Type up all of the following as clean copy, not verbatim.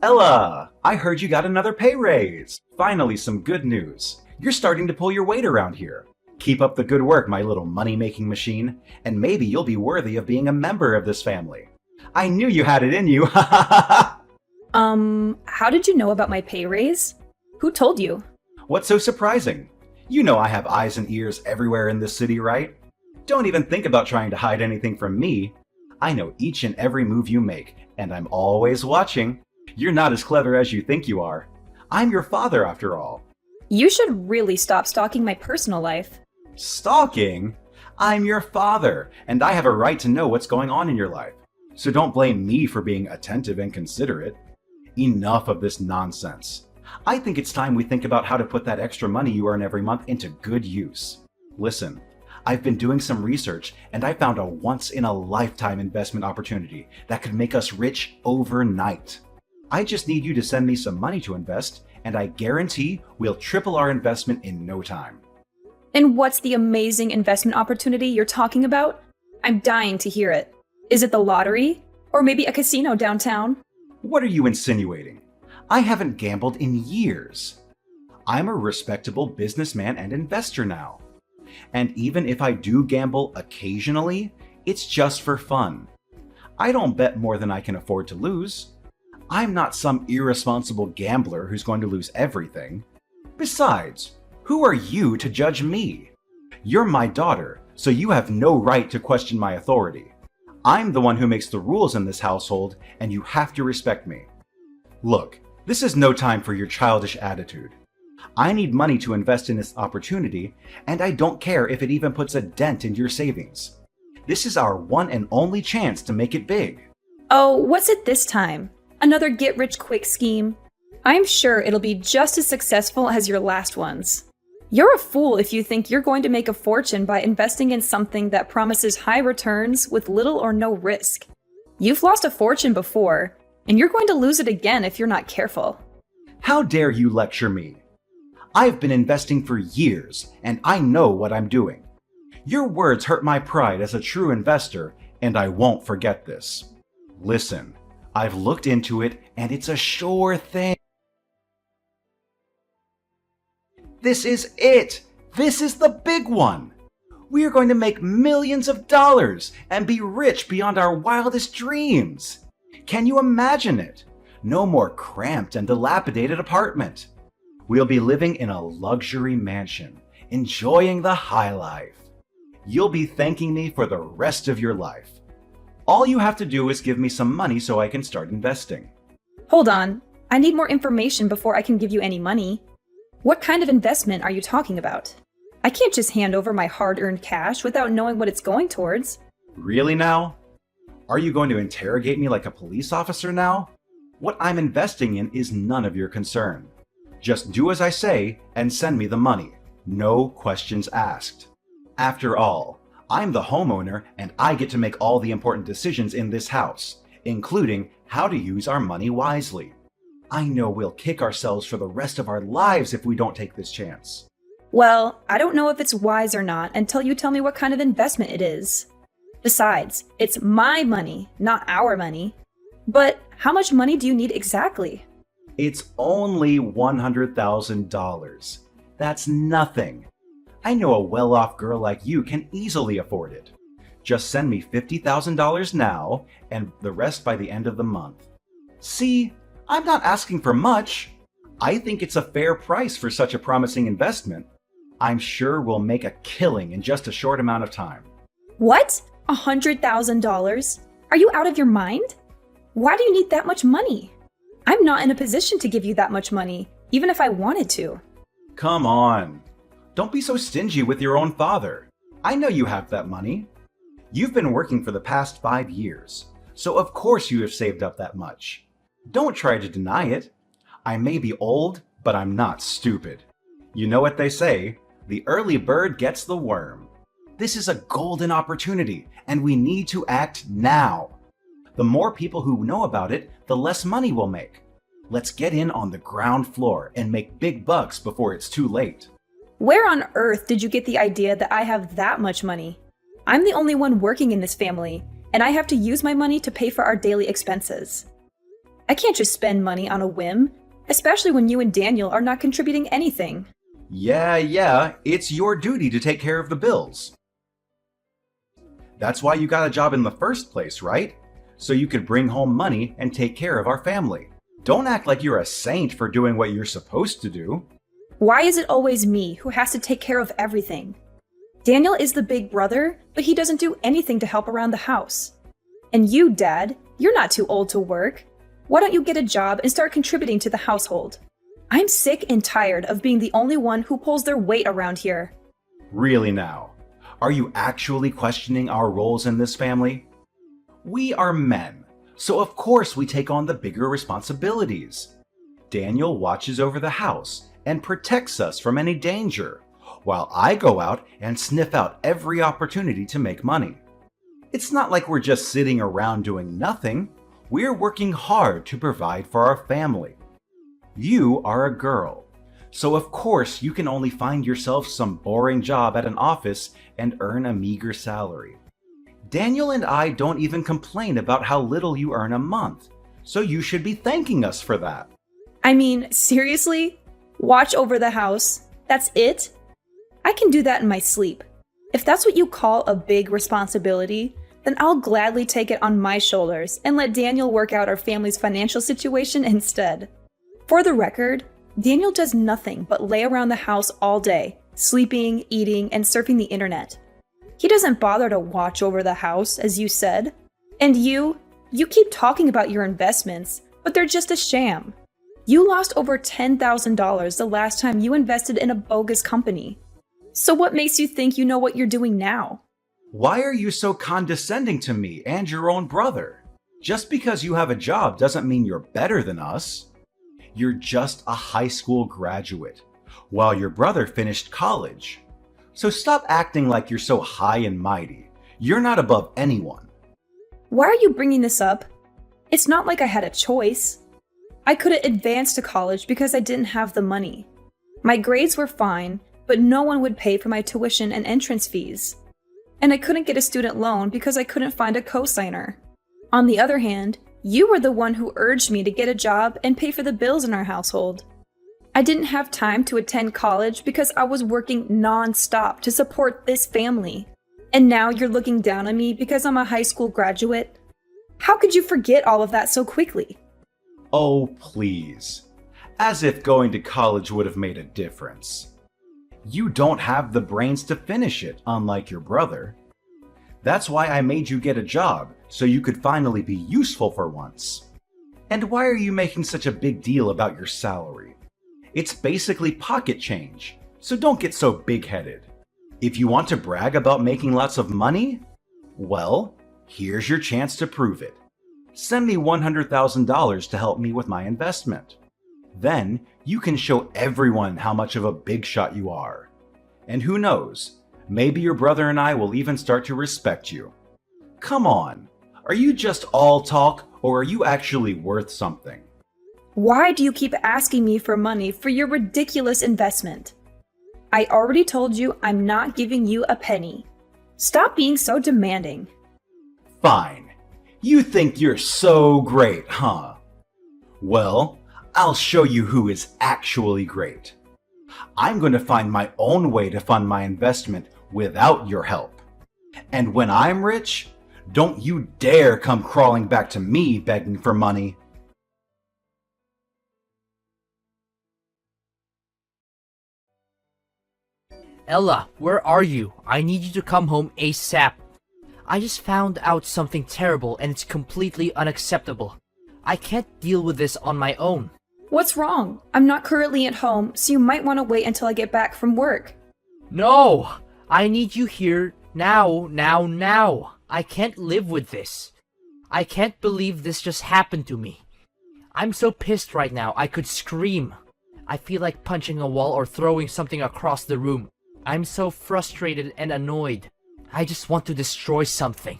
Ella, I heard you got another pay raise. Finally, some good news. You're starting to pull your weight around here. Keep up the good work, my little money-making machine, and maybe you'll be worthy of being a member of this family. I knew you had it in you. How did you know about my pay raise? Who told you? What's so surprising? You know I have eyes and ears everywhere in this city, right? Don't even think about trying to hide anything from me. I know each and every move you make, and I'm always watching. You're not as clever as you think you are. I'm your father, after all. You should really stop stalking my personal life. Stalking? I'm your father, and I have a right to know what's going on in your life. So don't blame me for being attentive and considerate. Enough of this nonsense. I think it's time we think about how to put that extra money you earn every month into good use. Listen, I've been doing some research and I found a once-in-a-lifetime investment opportunity that could make us rich overnight. I just need you to send me some money to invest, and I guarantee we'll triple our investment in no time. And what's the amazing investment opportunity you're talking about? I'm dying to hear it. Is it the lottery? Or maybe a casino downtown? What are you insinuating? I haven't gambled in years. I'm a respectable businessman and investor now. And even if I do gamble occasionally, it's just for fun. I don't bet more than I can afford to lose. I'm not some irresponsible gambler who's going to lose everything. Besides, who are you to judge me? You're my daughter, so you have no right to question my authority. I'm the one who makes the rules in this household, and you have to respect me. Look, this is no time for your childish attitude. I need money to invest in this opportunity, and I don't care if it even puts a dent in your savings. This is our one and only chance to make it big. Oh, what's it this time? Another get-rich-quick scheme? I'm sure it'll be just as successful as your last ones. You're a fool if you think you're going to make a fortune by investing in something that promises high returns with little or no risk. You've lost a fortune before, and you're going to lose it again if you're not careful. How dare you lecture me? I've been investing for years, and I know what I'm doing. Your words hurt my pride as a true investor, and I won't forget this. Listen, I've looked into it, and it's a sure thing. This is it! This is the big one! We are going to make millions of dollars and be rich beyond our wildest dreams! Can you imagine it? No more cramped and dilapidated apartment. We'll be living in a luxury mansion, enjoying the high life. You'll be thanking me for the rest of your life. All you have to do is give me some money so I can start investing. Hold on. I need more information before I can give you any money. What kind of investment are you talking about? I can't just hand over my hard-earned cash without knowing what it's going towards. Really now? Are you going to interrogate me like a police officer now? What I'm investing in is none of your concern. Just do as I say and send me the money. No questions asked. After all, I'm the homeowner and I get to make all the important decisions in this house, including how to use our money wisely. I know we'll kick ourselves for the rest of our lives if we don't take this chance. Well, I don't know if it's wise or not until you tell me what kind of investment it is. Besides, it's my money, not our money. But how much money do you need exactly? It's only $100,000. That's nothing. I know a well-off girl like you can easily afford it. Just send me $50,000 now and the rest by the end of the month. See, I'm not asking for much. I think it's a fair price for such a promising investment. I'm sure we'll make a killing in just a short amount of time. What? $100,000? Are you out of your mind? Why do you need that much money? I'm not in a position to give you that much money, even if I wanted to. Come on. Don't be so stingy with your own father. I know you have that money. You've been working for the past 5 years, so of course you have saved up that much. Don't try to deny it. I may be old, but I'm not stupid. You know what they say, the early bird gets the worm. This is a golden opportunity, and we need to act now. The more people who know about it, the less money we'll make. Let's get in on the ground floor and make big bucks before it's too late. Where on earth did you get the idea that I have that much money? I'm the only one working in this family, and I have to use my money to pay for our daily expenses. I can't just spend money on a whim, especially when you and Daniel are not contributing anything. Yeah, it's your duty to take care of the bills. That's why you got a job in the first place, right? So you could bring home money and take care of our family. Don't act like you're a saint for doing what you're supposed to do. Why is it always me who has to take care of everything? Daniel is the big brother, but he doesn't do anything to help around the house. And you, Dad, you're not too old to work. Why don't you get a job and start contributing to the household? I'm sick and tired of being the only one who pulls their weight around here. Really now? Are you actually questioning our roles in this family? We are men, so of course we take on the bigger responsibilities. Daniel watches over the house and protects us from any danger, while I go out and sniff out every opportunity to make money. It's not like we're just sitting around doing nothing. We're working hard to provide for our family. You are a girl, so of course you can only find yourself some boring job at an office and earn a meager salary. Daniel and I don't even complain about how little you earn a month, so you should be thanking us for that. I mean, seriously? Watch over the house? That's it? I can do that in my sleep. If that's what you call a big responsibility, then I'll gladly take it on my shoulders and let Daniel work out our family's financial situation instead. For the record, Daniel does nothing but lay around the house all day, sleeping, eating, and surfing the internet. He doesn't bother to watch over the house, as you said. And you keep talking about your investments, but they're just a sham. You lost over $10,000 the last time you invested in a bogus company. So what makes you think you know what you're doing now? Why are you so condescending to me and your own brother? Just because you have a job doesn't mean you're better than us. You're just a high school graduate, while your brother finished college. So stop acting like you're so high and mighty. You're not above anyone. Why are you bringing this up? It's not like I had a choice. I couldn't advance to college because I didn't have the money. My grades were fine, but no one would pay for my tuition and entrance fees. And I couldn't get a student loan because I couldn't find a co-signer. On the other hand, you were the one who urged me to get a job and pay for the bills in our household. I didn't have time to attend college because I was working non-stop to support this family. And now you're looking down on me because I'm a high school graduate? How could you forget all of that so quickly? Oh, please. As if going to college would have made a difference. You don't have the brains to finish it, unlike your brother. That's why I made you get a job, so you could finally be useful for once. And why are you making such a big deal about your salary? It's basically pocket change, so don't get so big-headed. If you want to brag about making lots of money, well, here's your chance to prove it. Send me $100,000 to help me with my investment. Then you can show everyone how much of a big shot you are. And who knows, maybe your brother and I will even start to respect you. Come on, are you just all talk or are you actually worth something? Why do you keep asking me for money for your ridiculous investment? I already told you I'm not giving you a penny. Stop being so demanding. Fine. You think you're so great, huh? Well, I'll show you who is actually great. I'm going to find my own way to fund my investment without your help. And when I'm rich, don't you dare come crawling back to me begging for money. Ella, where are you? I need you to come home ASAP. I just found out something terrible and it's completely unacceptable. I can't deal with this on my own. What's wrong? I'm not currently at home, so you might want to wait until I get back from work. No! I need you here now. I can't live with this. I can't believe this just happened to me. I'm so pissed right now, I could scream. I feel like punching a wall or throwing something across the room. I'm so frustrated and annoyed. I just want to destroy something.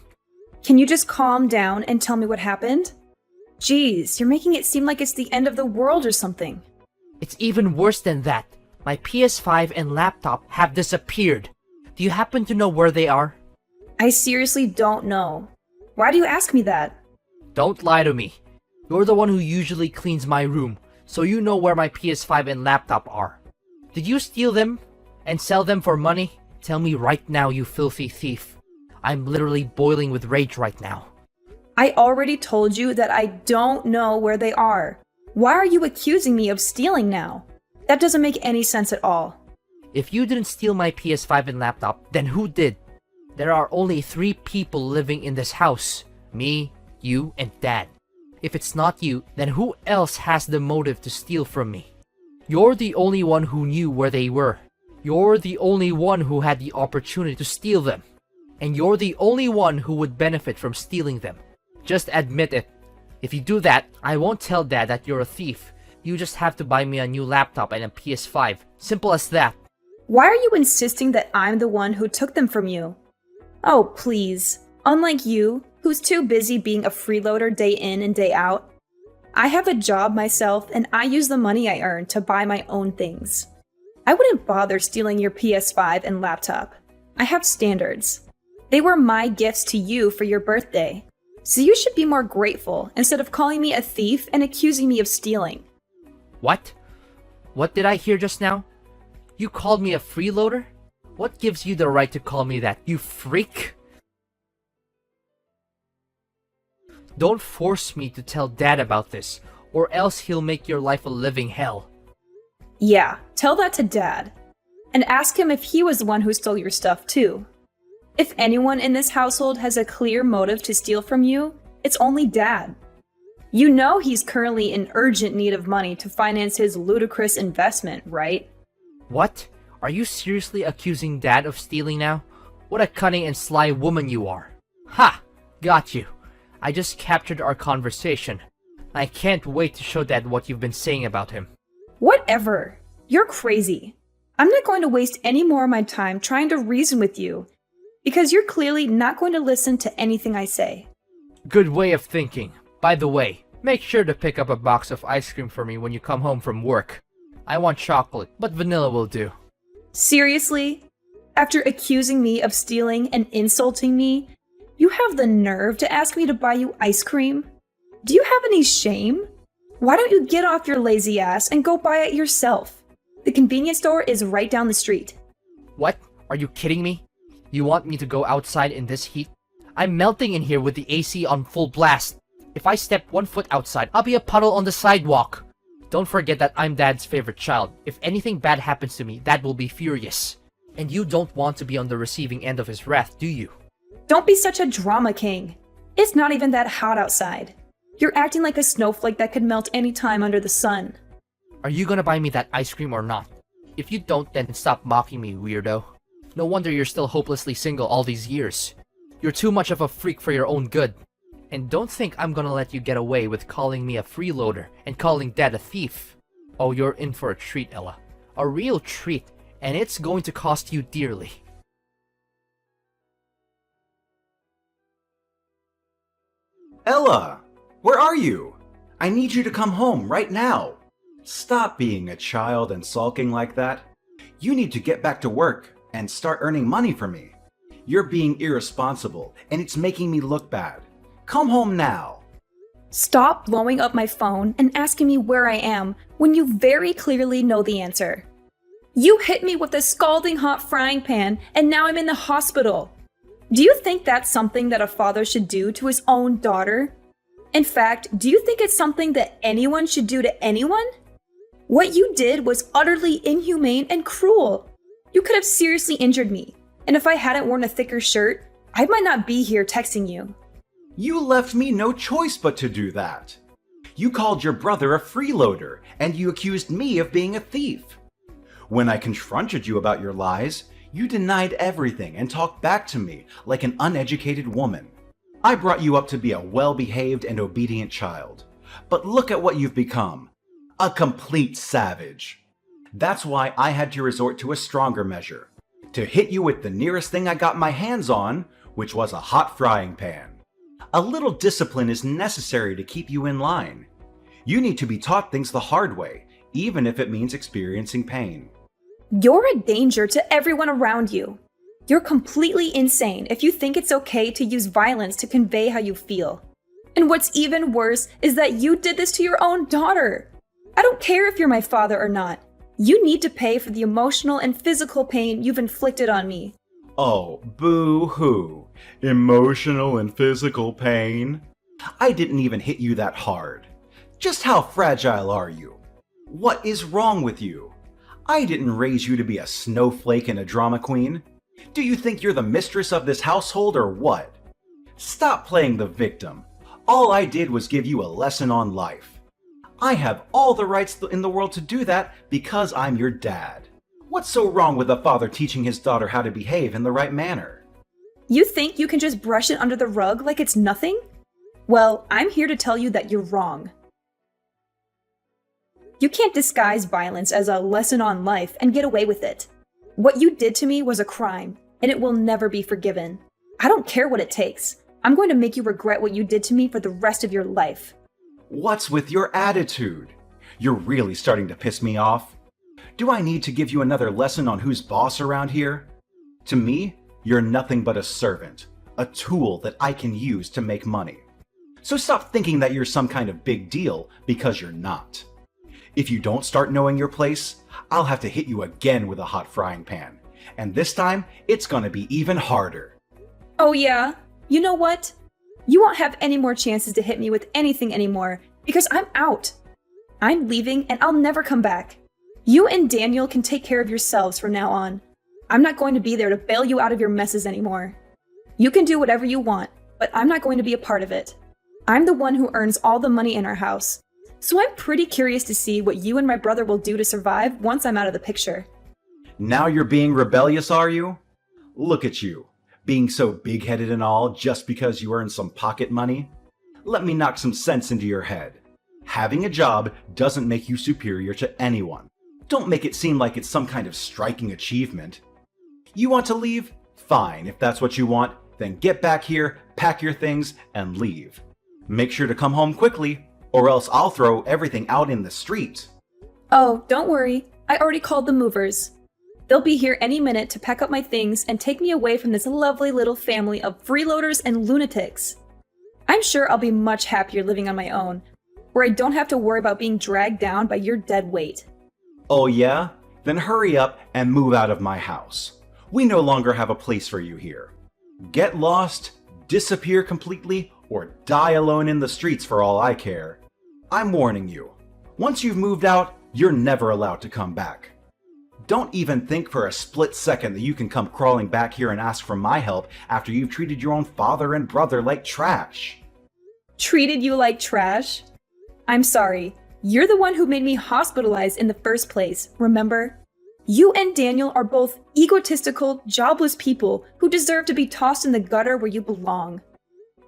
Can you just calm down and tell me what happened? Jeez, you're making it seem like it's the end of the world or something. It's even worse than that. My PS5 and laptop have disappeared. Do you happen to know where they are? I seriously don't know. Why do you ask me that? Don't lie to me. You're the one who usually cleans my room, so you know where my PS5 and laptop are. Did you steal them and sell them for money? Tell me right now, you filthy thief. I'm literally boiling with rage right now. I already told you that I don't know where they are. Why are you accusing me of stealing now? That doesn't make any sense at all. If you didn't steal my PS5 and laptop, then who did? There are only 3 people living in this house. Me, you, and Dad. If it's not you, then who else has the motive to steal from me? You're the only one who knew where they were. You're the only one who had the opportunity to steal them. And you're the only one who would benefit from stealing them. Just admit it. If you do that, I won't tell Dad that you're a thief. You just have to buy me a new laptop and a PS5. Simple as that. Why are you insisting that I'm the one who took them from you? Oh, please. Unlike you, who's too busy being a freeloader day in and day out, I have a job myself and I use the money I earn to buy my own things. I wouldn't bother stealing your PS5 and laptop. I have standards. They were my gifts to you for your birthday. So you should be more grateful instead of calling me a thief and accusing me of stealing. What? What did I hear just now? You called me a freeloader? What gives you the right to call me that, you freak? Don't force me to tell Dad about this, or else he'll make your life a living hell. Yeah, tell that to Dad. And ask him if he was the one who stole your stuff too. If anyone in this household has a clear motive to steal from you, it's only Dad. You know he's currently in urgent need of money to finance his ludicrous investment, right? What? Are you seriously accusing Dad of stealing now? What a cunning and sly woman you are. Ha! Got you. I just captured our conversation. I can't wait to show Dad what you've been saying about him. Whatever. You're crazy. I'm not going to waste any more of my time trying to reason with you, because you're clearly not going to listen to anything I say. Good way of thinking. By the way, make sure to pick up a box of ice cream for me when you come home from work. I want chocolate, but vanilla will do. Seriously? After accusing me of stealing and insulting me, you have the nerve to ask me to buy you ice cream? Do you have any shame? Why don't you get off your lazy ass and go buy it yourself? The convenience store is right down the street. What? Are you kidding me? You want me to go outside in this heat? I'm melting in here with the AC on full blast. If I step 1 foot outside, I'll be a puddle on the sidewalk. Don't forget that I'm Dad's favorite child. If anything bad happens to me, Dad will be furious. And you don't want to be on the receiving end of his wrath, do you? Don't be such a drama king. It's not even that hot outside. You're acting like a snowflake that could melt any time under the sun. Are you gonna buy me that ice cream or not? If you don't, then stop mocking me, weirdo. No wonder you're still hopelessly single all these years. You're too much of a freak for your own good. And don't think I'm gonna let you get away with calling me a freeloader and calling Dad a thief. Oh, you're in for a treat, Ella. A real treat, and it's going to cost you dearly. Ella, where are you? I need you to come home right now. Stop being a child and sulking like that. You need to get back to work and start earning money for me. You're being irresponsible, and it's making me look bad. Come home now. Stop blowing up my phone and asking me where I am when you very clearly know the answer. You hit me with a scalding hot frying pan and now I'm in the hospital. Do you think that's something that a father should do to his own daughter? In fact, do you think it's something that anyone should do to anyone? What you did was utterly inhumane and cruel. You could have seriously injured me, and if I hadn't worn a thicker shirt, I might not be here texting you. You left me no choice but to do that. You called your brother a freeloader, and you accused me of being a thief. When I confronted you about your lies, you denied everything and talked back to me like an uneducated woman. I brought you up to be a well-behaved and obedient child. But look at what you've become. A complete savage. That's why I had to resort to a stronger measure. To hit you with the nearest thing I got my hands on, which was a hot frying pan. A little discipline is necessary to keep you in line. You need to be taught things the hard way, even if it means experiencing pain. You're a danger to everyone around you. You're completely insane if you think it's okay to use violence to convey how you feel. And what's even worse is that you did this to your own daughter. I don't care if you're my father or not. You need to pay for the emotional and physical pain you've inflicted on me. Oh, boo-hoo. Emotional and physical pain? I didn't even hit you that hard. Just how fragile are you? What is wrong with you? I didn't raise you to be a snowflake and a drama queen. Do you think you're the mistress of this household or what? Stop playing the victim. All I did was give you a lesson on life. I have all the rights in the world to do that because I'm your dad. What's so wrong with a father teaching his daughter how to behave in the right manner? You think you can just brush it under the rug like it's nothing? Well, I'm here to tell you that you're wrong. You can't disguise violence as a lesson on life and get away with it. What you did to me was a crime, and it will never be forgiven. I don't care what it takes. I'm going to make you regret what you did to me for the rest of your life. What's with your attitude? You're really starting to piss me off. Do I need to give you another lesson on who's boss around here? To me, you're nothing but a servant, a tool that I can use to make money. So stop thinking that you're some kind of big deal, because you're not. If you don't start knowing your place, I'll have to hit you again with a hot frying pan. And this time, it's gonna be even harder. Oh yeah? You know what? You won't have any more chances to hit me with anything anymore, because I'm out. I'm leaving and I'll never come back. You and Daniel can take care of yourselves from now on. I'm not going to be there to bail you out of your messes anymore. You can do whatever you want, but I'm not going to be a part of it. I'm the one who earns all the money in our house, so I'm pretty curious to see what you and my brother will do to survive once I'm out of the picture. Now you're being rebellious, are you? Look at you, being so big-headed and all just because you earn some pocket money. Let me knock some sense into your head. Having a job doesn't make you superior to anyone. Don't make it seem like it's some kind of striking achievement. You want to leave? Fine, if that's what you want, then get back here, pack your things, and leave. Make sure to come home quickly, or else I'll throw everything out in the street. Oh, don't worry. I already called the movers. They'll be here any minute to pack up my things and take me away from this lovely little family of freeloaders and lunatics. I'm sure I'll be much happier living on my own, where I don't have to worry about being dragged down by your dead weight. Oh yeah? Then hurry up and move out of my house. We no longer have a place for you here. Get lost, disappear completely, or die alone in the streets for all I care. I'm warning you. Once you've moved out, you're never allowed to come back. Don't even think for a split second that you can come crawling back here and ask for my help after you've treated your own father and brother like trash. Treated you like trash? I'm sorry. You're the one who made me hospitalized in the first place, remember? You and Daniel are both egotistical, jobless people who deserve to be tossed in the gutter where you belong.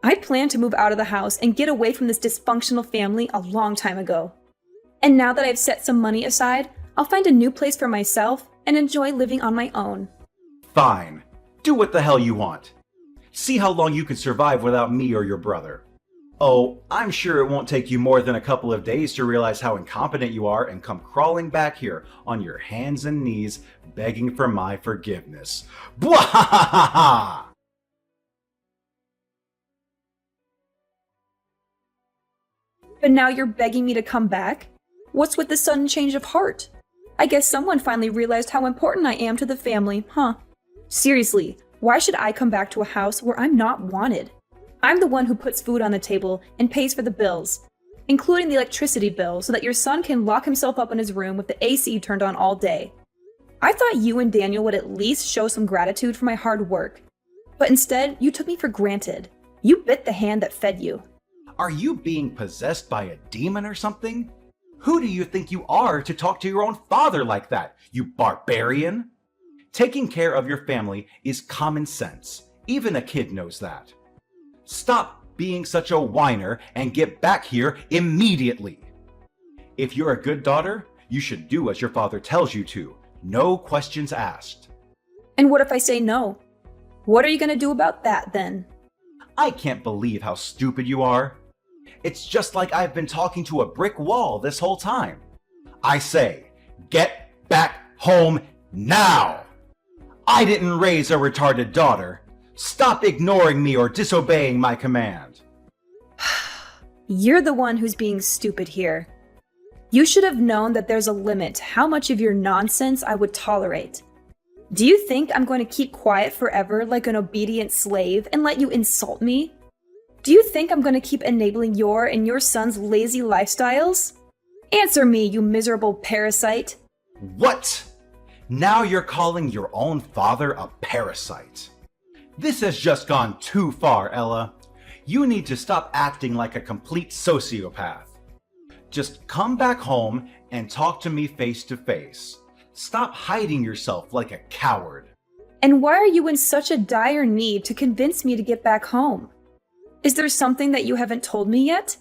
I planned to move out of the house and get away from this dysfunctional family a long time ago. And now that I've set some money aside, I'll find a new place for myself and enjoy living on my own. Fine. Do what the hell you want. See how long you can survive without me or your brother. Oh, I'm sure it won't take you more than a couple of days to realize how incompetent you are and come crawling back here on your hands and knees begging for my forgiveness. Bwahahaha! But now you're begging me to come back? What's with the sudden change of heart? I guess someone finally realized how important I am to the family, huh? Seriously, why should I come back to a house where I'm not wanted? I'm the one who puts food on the table and pays for the bills, including the electricity bill so that your son can lock himself up in his room with the AC turned on all day. I thought you and Daniel would at least show some gratitude for my hard work. But instead, you took me for granted. You bit the hand that fed you. Are you being possessed by a demon or something? Who do you think you are to talk to your own father like that, you barbarian? Taking care of your family is common sense. Even a kid knows that. Stop being such a whiner and get back here immediately. If you're a good daughter, you should do as your father tells you to. No questions asked. And what if I say no? What are you going to do about that then? I can't believe how stupid you are. It's just like I've been talking to a brick wall this whole time. I say, get back home now! I didn't raise a retarded daughter. Stop ignoring me or disobeying my command. You're the one who's being stupid here. You should have known that there's a limit to how much of your nonsense I would tolerate. Do you think I'm going to keep quiet forever like an obedient slave and let you insult me? Do you think I'm going to keep enabling your and your son's lazy lifestyles? Answer me, you miserable parasite. What? Now you're calling your own father a parasite. This has just gone too far, Ella. You need to stop acting like a complete sociopath. Just come back home and talk to me face to face. Stop hiding yourself like a coward. And why are you in such a dire need to convince me to get back home? Is there something that you haven't told me yet?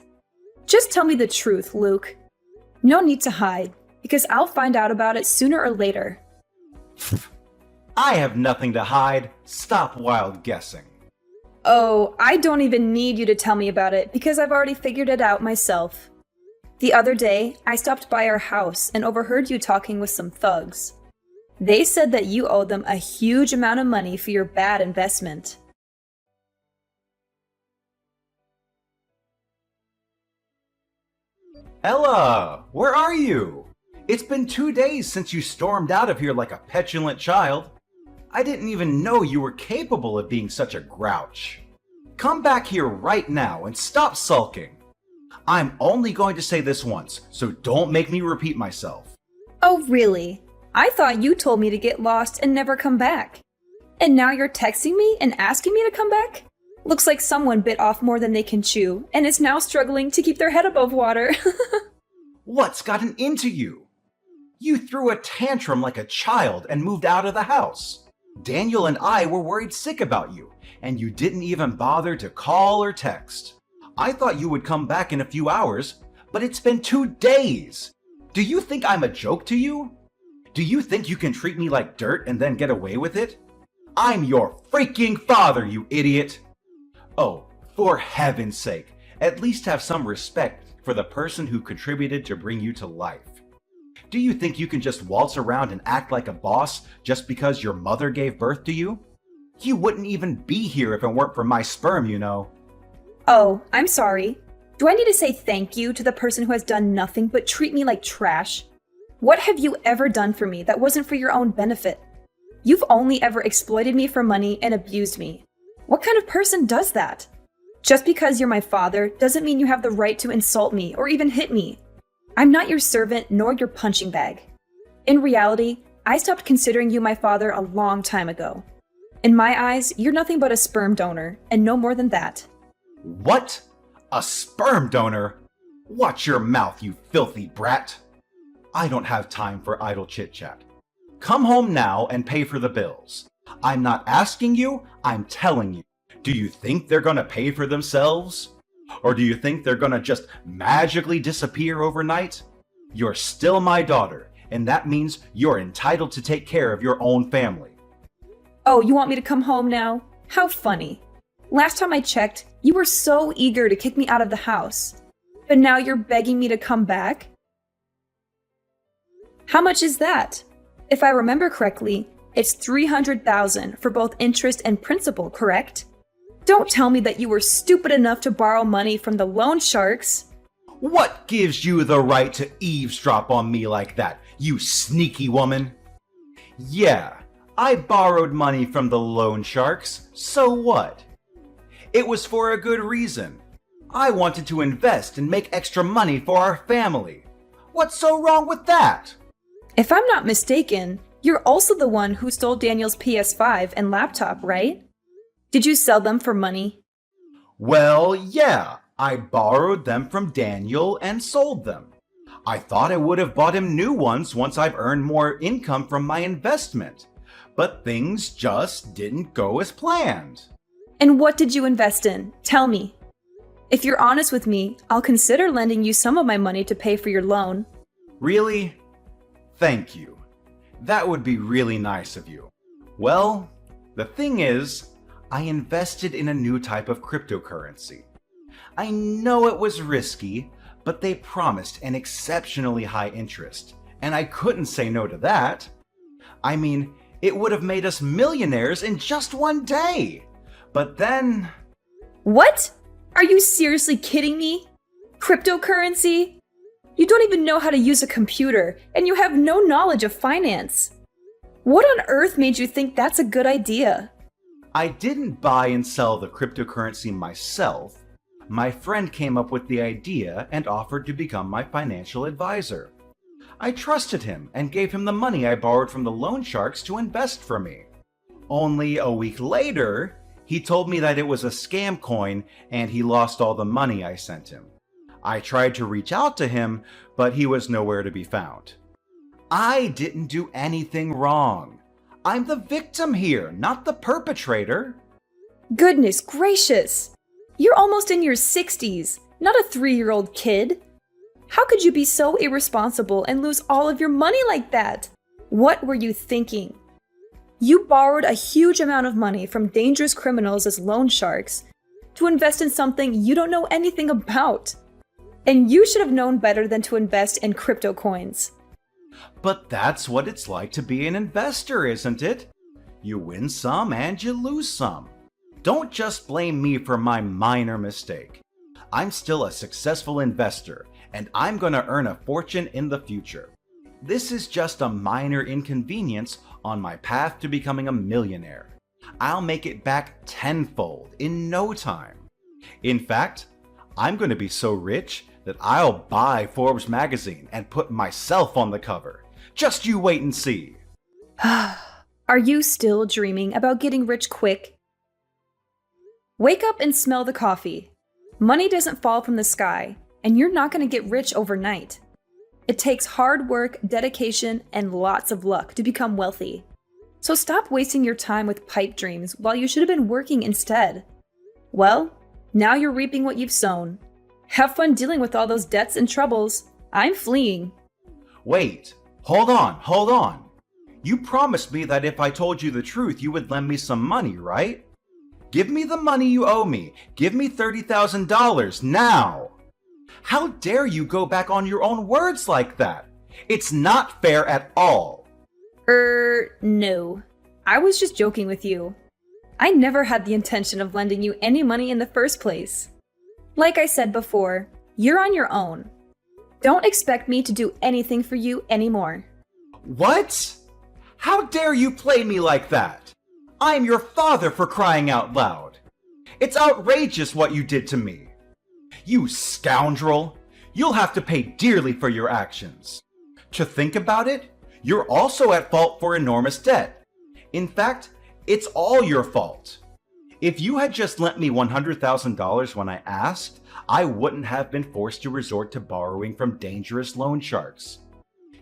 Just tell me the truth, Luke. No need to hide, because I'll find out about it sooner or later. I have nothing to hide. Stop wild guessing. Oh, I don't even need you to tell me about it, because I've already figured it out myself. The other day, I stopped by our house and overheard you talking with some thugs. They said that you owed them a huge amount of money for your bad investment. Ella, where are you? It's been 2 days since you stormed out of here like a petulant child. I didn't even know you were capable of being such a grouch. Come back here right now and stop sulking. I'm only going to say this once, so don't make me repeat myself. Oh, really? I thought you told me to get lost and never come back. And now you're texting me and asking me to come back? Looks like someone bit off more than they can chew, and is now struggling to keep their head above water. What's gotten into you? You threw a tantrum like a child and moved out of the house. Daniel and I were worried sick about you, and you didn't even bother to call or text. I thought you would come back in a few hours, but it's been 2 days. Do you think I'm a joke to you? Do you think you can treat me like dirt and then get away with it? I'm your freaking father, you idiot! Oh, for heaven's sake, at least have some respect for the person who contributed to bring you to life. Do you think you can just waltz around and act like a boss just because your mother gave birth to you? You wouldn't even be here if it weren't for my sperm, you know. Oh, I'm sorry. Do I need to say thank you to the person who has done nothing but treat me like trash? What have you ever done for me that wasn't for your own benefit? You've only ever exploited me for money and abused me. What kind of person does that? Just because you're my father doesn't mean you have the right to insult me or even hit me. I'm not your servant nor your punching bag. In reality, I stopped considering you my father a long time ago. In my eyes, you're nothing but a sperm donor, and no more than that. What? A sperm donor? Watch your mouth, you filthy brat. I don't have time for idle chit-chat. Come home now and pay for the bills. I'm not asking you, I'm telling you. Do you think they're gonna pay for themselves? Or do you think they're gonna just magically disappear overnight? You're still my daughter, and that means you're entitled to take care of your own family. Oh, you want me to come home now? How funny. Last time I checked, you were so eager to kick me out of the house. But now you're begging me to come back? How much is that? If I remember correctly, it's $300,000 for both interest and principal, correct? Don't tell me that you were stupid enough to borrow money from the loan sharks. What gives you the right to eavesdrop on me like that, you sneaky woman? Yeah, I borrowed money from the loan sharks, so what? It was for a good reason. I wanted to invest and make extra money for our family. What's so wrong with that? If I'm not mistaken, you're also the one who stole Daniel's PS5 and laptop, right? Did you sell them for money? Well, yeah, I borrowed them from Daniel and sold them. I thought I would have bought him new ones once I've earned more income from my investment. But things just didn't go as planned. And what did you invest in? Tell me. If you're honest with me, I'll consider lending you some of my money to pay for your loan. Really? Thank you. That would be really nice of you. Well, the thing is, I invested in a new type of cryptocurrency. I know it was risky, but they promised an exceptionally high interest, and I couldn't say no to that. I mean, it would have made us millionaires in just 1 day. But then... What? Are you seriously kidding me? Cryptocurrency? You don't even know how to use a computer, and you have no knowledge of finance. What on earth made you think that's a good idea? I didn't buy and sell the cryptocurrency myself. My friend came up with the idea and offered to become my financial advisor. I trusted him and gave him the money I borrowed from the loan sharks to invest for me. Only a week later, he told me that it was a scam coin and he lost all the money I sent him. I tried to reach out to him, but he was nowhere to be found. I didn't do anything wrong. I'm the victim here, not the perpetrator. Goodness gracious! You're almost in your 60s, not a 3-year-old kid. How could you be so irresponsible and lose all of your money like that? What were you thinking? You borrowed a huge amount of money from dangerous criminals as loan sharks to invest in something you don't know anything about. And you should have known better than to invest in crypto coins. But that's what it's like to be an investor, isn't it? You win some and you lose some. Don't just blame me for my minor mistake. I'm still a successful investor, and I'm going to earn a fortune in the future. This is just a minor inconvenience on my path to becoming a millionaire. I'll make it back tenfold in no time. In fact, I'm going to be so rich that I'll buy Forbes magazine and put myself on the cover. Just you wait and see. Are you still dreaming about getting rich quick? Wake up and smell the coffee. Money doesn't fall from the sky, and you're not going to get rich overnight. It takes hard work, dedication, and lots of luck to become wealthy. So stop wasting your time with pipe dreams while you should have been working instead. Well, now you're reaping what you've sown. Have fun dealing with all those debts and troubles. I'm fleeing. Wait, hold on. You promised me that if I told you the truth, you would lend me some money, right? Give me the money you owe me. Give me $30,000 now. How dare you go back on your own words like that? It's not fair at all. No. I was just joking with you. I never had the intention of lending you any money in the first place. Like I said before, you're on your own. Don't expect me to do anything for you anymore. What? How dare you play me like that? I'm your father, for crying out loud. It's outrageous what you did to me. You scoundrel! You'll have to pay dearly for your actions. To think about it, you're also at fault for enormous debt. In fact, it's all your fault. If you had just lent me $100,000 when I asked, I wouldn't have been forced to resort to borrowing from dangerous loan sharks.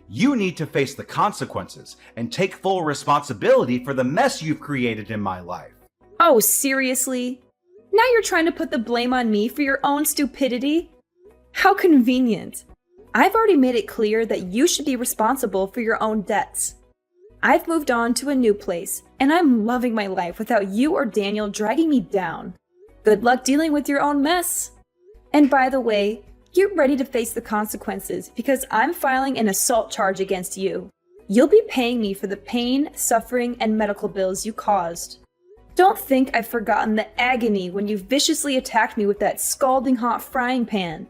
You need to face the consequences and take full responsibility for the mess you've created in my life. Oh, seriously? Now you're trying to put the blame on me for your own stupidity? How convenient. I've already made it clear that you should be responsible for your own debts. I've moved on to a new place, and I'm loving my life without you or Daniel dragging me down. Good luck dealing with your own mess. And by the way, get ready to face the consequences because I'm filing an assault charge against you. You'll be paying me for the pain, suffering, and medical bills you caused. Don't think I've forgotten the agony when you viciously attacked me with that scalding hot frying pan.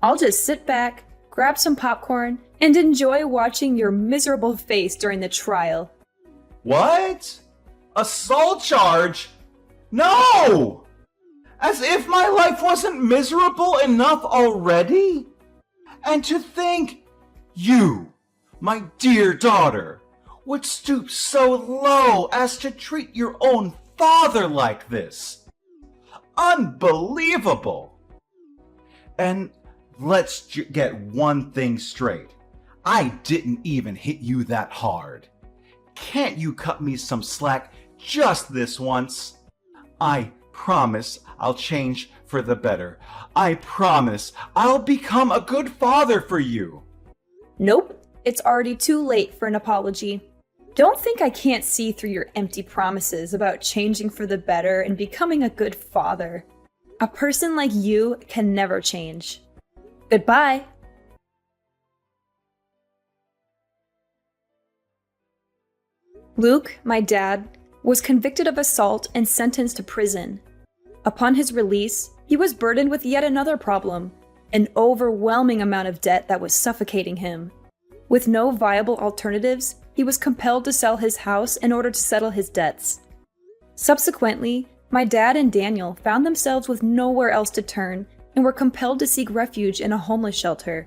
I'll just sit back, grab some popcorn, and enjoy watching your miserable face during the trial. What? Assault charge? No! As if my life wasn't miserable enough already? And to think, you, my dear daughter, would stoop so low as to treat your own father like this. Unbelievable! And let's get one thing straight. I didn't even hit you that hard. Can't you cut me some slack just this once? I promise I'll change for the better. I promise I'll become a good father for you. Nope, it's already too late for an apology. Don't think I can't see through your empty promises about changing for the better and becoming a good father. A person like you can never change. Goodbye. Luke, my dad, was convicted of assault and sentenced to prison. Upon his release, he was burdened with yet another problem: an overwhelming amount of debt that was suffocating him. With no viable alternatives, he was compelled to sell his house in order to settle his debts. Subsequently, my dad and Daniel found themselves with nowhere else to turn and were compelled to seek refuge in a homeless shelter.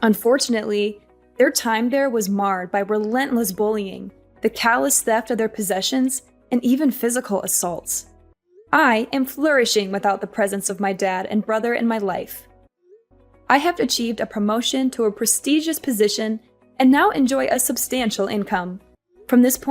Unfortunately, their time there was marred by relentless bullying, the callous theft of their possessions, and even physical assaults. I am flourishing without the presence of my dad and brother in my life. I have achieved a promotion to a prestigious position and now enjoy a substantial income. From this point